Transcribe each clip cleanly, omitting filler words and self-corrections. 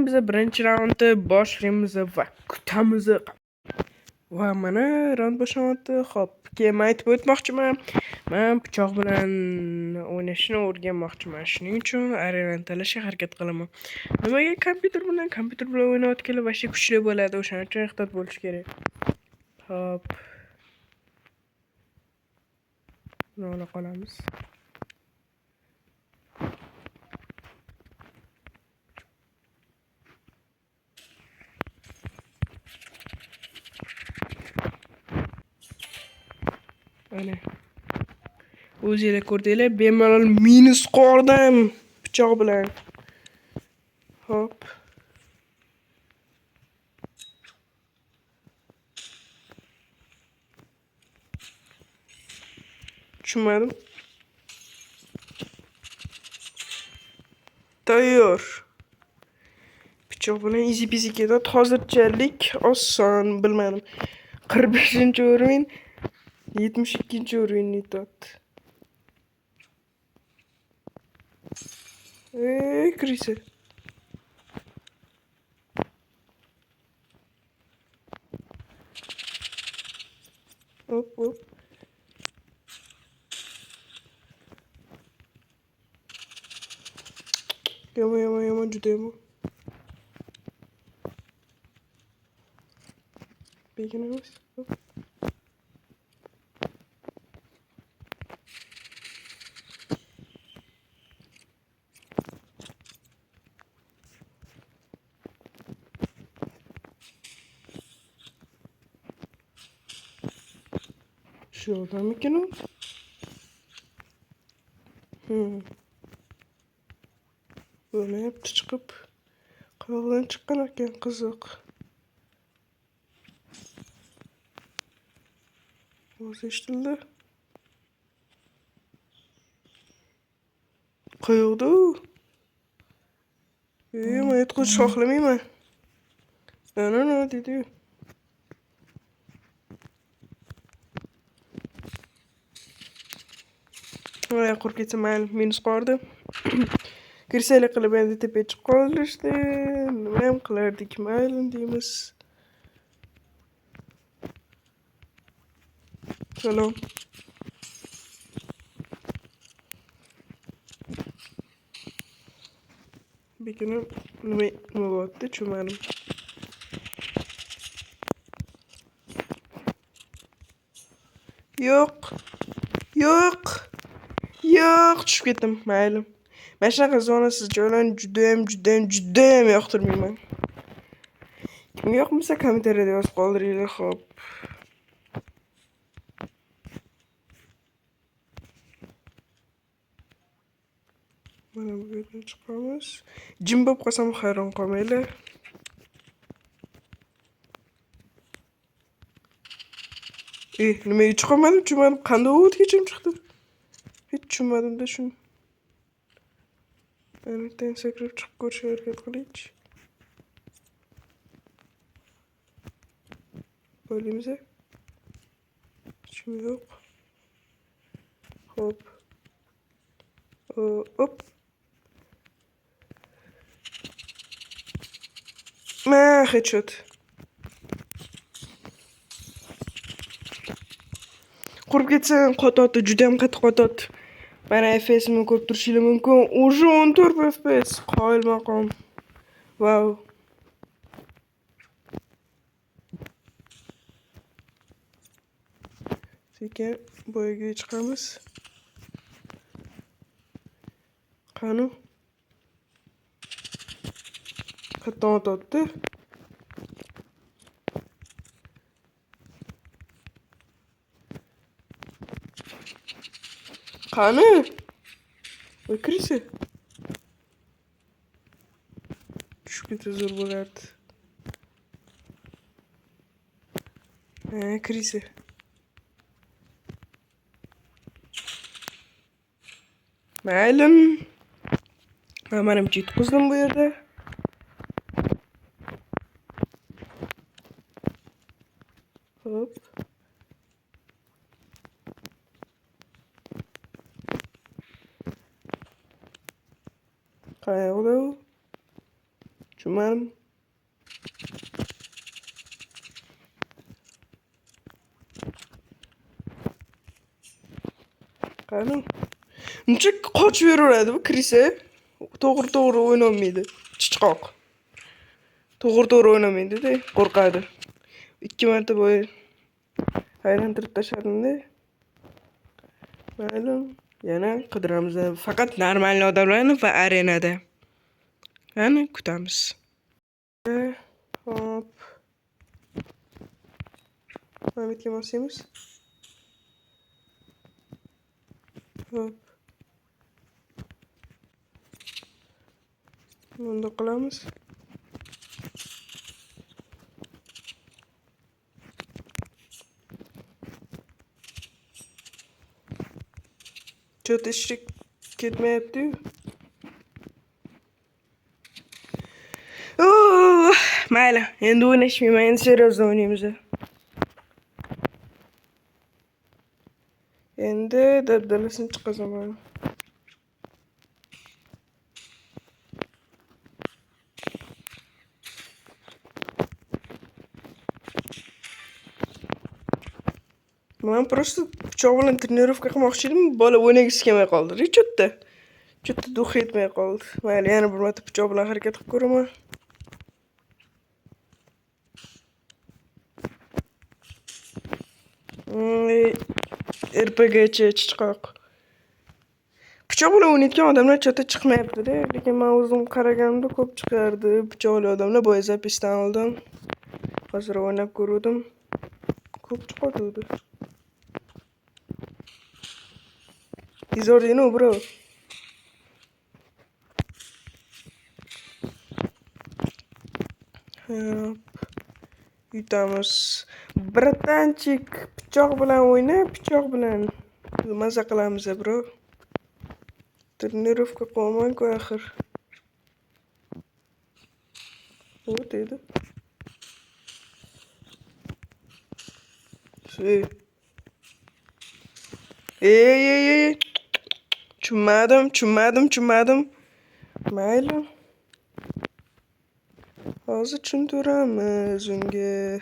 biz birinchi raundni boshlaymiz va kutamiz. Va mana raund boshlanyapti. Xo'p, keyin men aytib o'tmoqchiman. Men pichoq bilan o'ynashni o'rganmoqchiman. Shuning uchun arenani tanlashga harakat qilaman. Nimaga kompyuter bilan o'ynayotganlar vashta kuchli bo'ladi. O'shaning uchun ehtiyot bo'lish kerak. Xo'p. Mana qolamiz. Ana. O'zingizlar ko'rdinglar, bemalol minus qo'rdim pichoq bilan. Hop. Tushunmadim. Tayyor. Pichoq bilan easy peasy ketadi. Hozirchalik oson, bilmadim. 45-o'rin, 72-o'rinni tot. Kirisi. Hop, hop. Yomon, juda yomon. Beginamiz. Hop. Şu yoldamikin o? Böyle yaptı çıkıp kavgadan çıkan ekan qiziq. Ovoz eshitildi. Qayoqda u? Men aytqich xohlamayman. No dedi. Voy qurib ketsa mayli, minus qo'rdi. Kirsalik qilib endi tepaga chiqib qolishdi. Nima ham qilardik, mayli deymiz. Salom. Bekinim nima bo'lyapti, tushunmadim. Yo'q, tushib ketdim, mayli. Men shunaqa zonasiz joylarni judayam yoqtirmayman. Kimga yoqmasa kommentariyada yozib qoldiringlar, xo'p. Mana bu yerdan chiqamiz. Jim bo'lib qolsam hayron qolmanglar. Nimaga chiqolmadim, tushunmadim. Qanday o'tgacha chiqdi? Hech tushunmadim-da shuni. Aniqdan sakrab chiqib ko'rishga harakat qilaychi. Bo'limiz. Hech kim yo'q. Hop. Hop. Headshot. Qurib ketsam, qototi, juda ham qattiq qototi. Mana FPS-imni ko'rib turishingiz mumkin. Уже 14 FPS. Qoyil maqom. Wow. Sekin boyaga chiqamiz. Qani? Qattiq ototdi. Qani? Voy kirisi. Tushib ketsa zo'r bo'lardi. Kirisi. Maylim. Menimcha yutqizdim bu yerda. Hop. Qayoqda u? Tushunmadim. Qani? Uncha qochib yuraveradi bu kirsa. To'g'ri o'ynolmaydi. Chichqoq. To'g'ri o'ynamaydi-da, qo'rqadi. 2 marta bo'yi aylantirib tashladim-da. Mayli, yana qidiramiz. Faqat normal odamlarni va arenada. Qani, kutamiz. Hop. Mana bitgan bo'lsamiz. Hop. Bunda qilamiz. Cho'ta ishrik ketmayapti-yu. Mayli, endi o'ynashmayman, endi seriozda o'ynaymiz. Endi dabdalasini chiqazaman. Men просто pichoq bilan trenirovka qilmoqchi edim, bola o'ynagisi kelmay qoldi. Cho'tta duh etmay qoldi. Mayli, yana bir marta pichoq bilan harakat qilib ko'raman. RPGchi chichqoq. Pichoq bilan o'ynayotgan odamlar cho'ta chiqmayapti-da, lekin men o'zim qaraganimda ko'p chiqardi. Pichoqli odamlar boya zapisdan oldim. Hozir o'ynab ko'rdim. Ko'p chiqadi. Izordino, bro. Yutamiz. Bratanchik, pichoq bilan o'yna, pichoq bilan. Maza qilamiz, bro. Trenirovka qilmayman-ku axir. O dedi. Ey. Tushunmadim. Mayli. Hozir tushuntiramiz unga.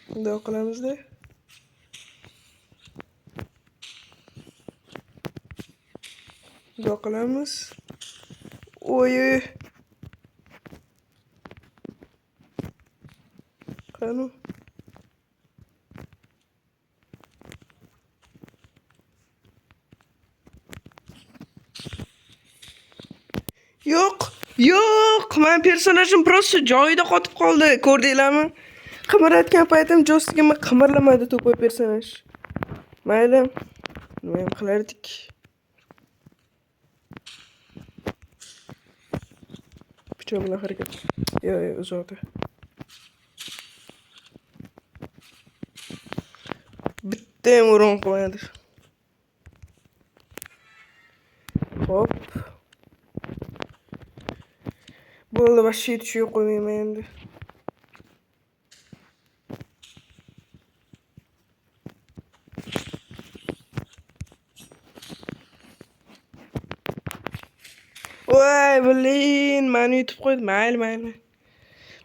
Bunday qilamiz-da. Bunday qilamiz. Oy. Qani? Yo'q, men personajim просто joyida qotib qoldi. Ko'rdinglarmi? Qimirayotgan paytim joystigimni qimirlamadi to'pay personaj. Mayli, nima ham qilardik? Pichoq bilan harakat. Yo'q, uzoqda. Bitta ham urin qo'yadi. Hop. Bo'ldi, boshqa tushib qo'ymayman endi. Voy, blin, meni yutib qo'ydi. Mayli.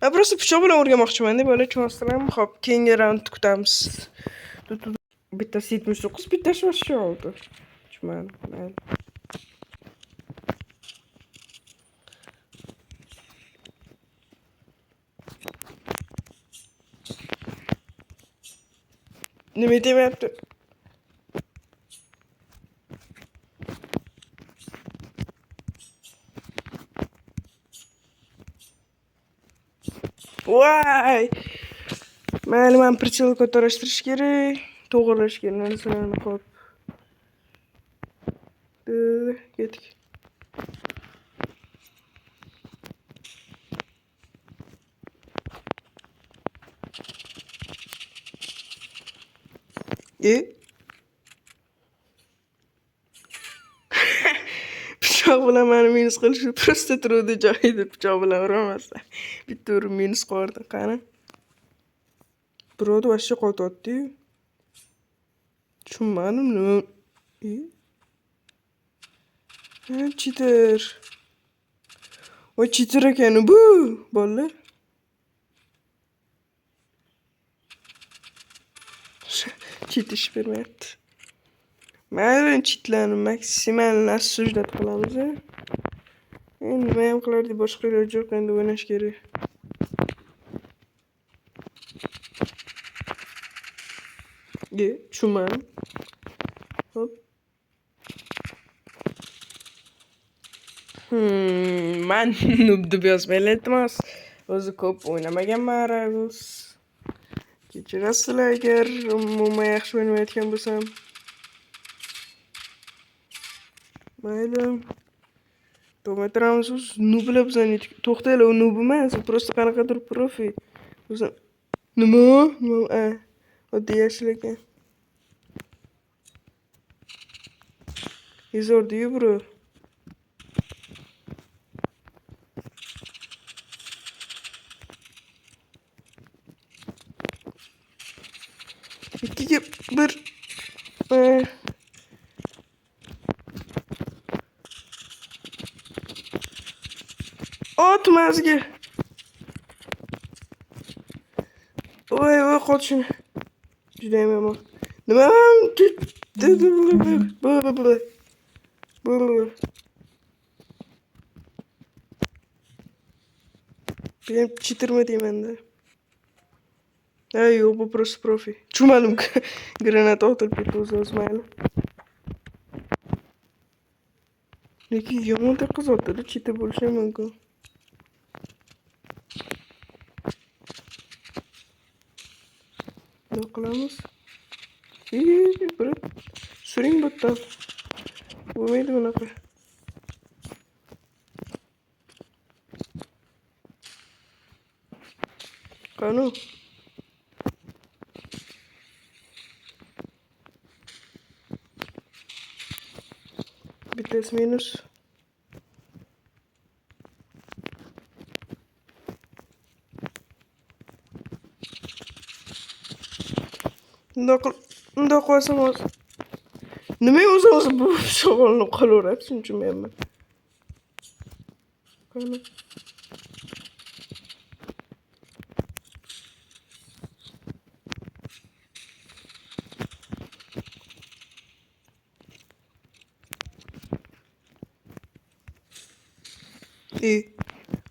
Men просто pichoq bilan o'rganmoqchiman-da, bola cho'nstiram. Hop, keyingi raund kutamiz. Bittasi 79, bittasi 86. Tushunmadim. Nima demayapti? Voy! Mayli, men prichelni ko'tarashtirish kerak. To'g'rilash kerak narsalarni qo'yib. Ketdik. Pichoq bilan meni minus qilish просто turuvdi joyida pichoq bilan uramasdan. Bitta urib minus qo'yardi. Qani? Birovni vashcha qotyapti-yu. Tushunmadim nima. Cheater. Voy cheater ekan bu bolalar. Cheat ish bermayapti. Mayli cheatlarni maksimal nassujdat qilamiz. Endi nima ham qilardik, boshqa iloji yo'q, endi o'ynash kerak. Tushunmadim. Hop. Man noob deb yozmaylar iltimos. O'zi ko'p o'ynamaganman Ragus. Kechirasizlar agar umuman yaxshi o'ynamayotgan bo'lsam. Mayli. Davom ettiramiz. Nooblar bizani to'xtanglar, u noob emas, u просто qanaqadir profi. O'zi nima? Oddiy yashil ekan. Izordi-yu bro. Ikkiga bir otmazga. Voy qoching. Juda ham yomon. Nima? Ben cheatermi deyman-da. Yo'q, bu просто profi. Tushunmadim. Granata otib ketdi o'zi mayli. Lekin yomon qizoqdi, cheater bo'lishi ham mumkin. Nima qilamiz? Bir suring bitta. Bo'lmaydi bunaqa. Qani? Bittasi minus. Undoq qilsam hozir. Nima o'zi bu savolni qolaveradi, tushunmayapman. Qani?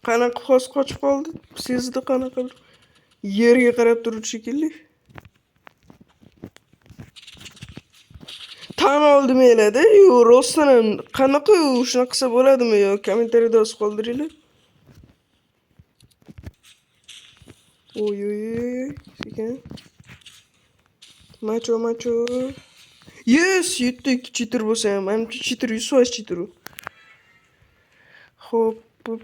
Qanaqa qochib qoldi? Sezdi qanaqadir. Yerga qarab turibdi shekilli. Tan oldim eladi. Yo'q, rostdan ham qanaqa shunaqa qilsa bo'ladimi yo? Kommentariyada yozib qoldiringlar. Oy. Sekin. Macho. Yes, yetdik. Cheater bo'lsa ham, menimcha cheater 100% cheater. Hop. Hop.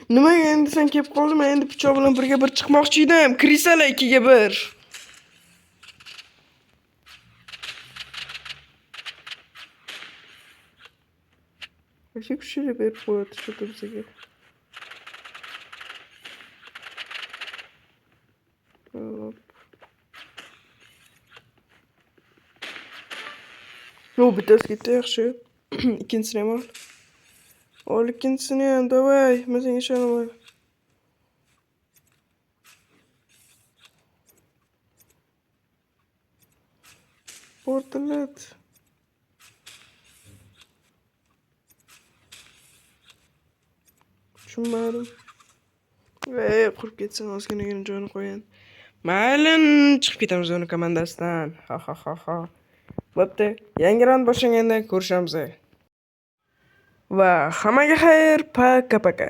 Nimaga endi sen kelib qolding? Men endi pichoq bilan birga bir chiqmoqchi edim. Kirisalar 2ga 1. Вообще kuchli berib qo'yadi shu bizga. Yo'q, bittasi ketdi, yaxshi. Ikkinchisini ham ol. Ol ikkinchisini ham, davay. Men senga ishonaman. Portlet. Tushunmadim. Qurib ketsin, ozginagina joyini qo'yayin. Mayli, chiqib ketamiz uni komandasidan. Ha. Bo'pti. Yangi raund boshlanganda ko'rishamiz. Va hammaga xayr, paka.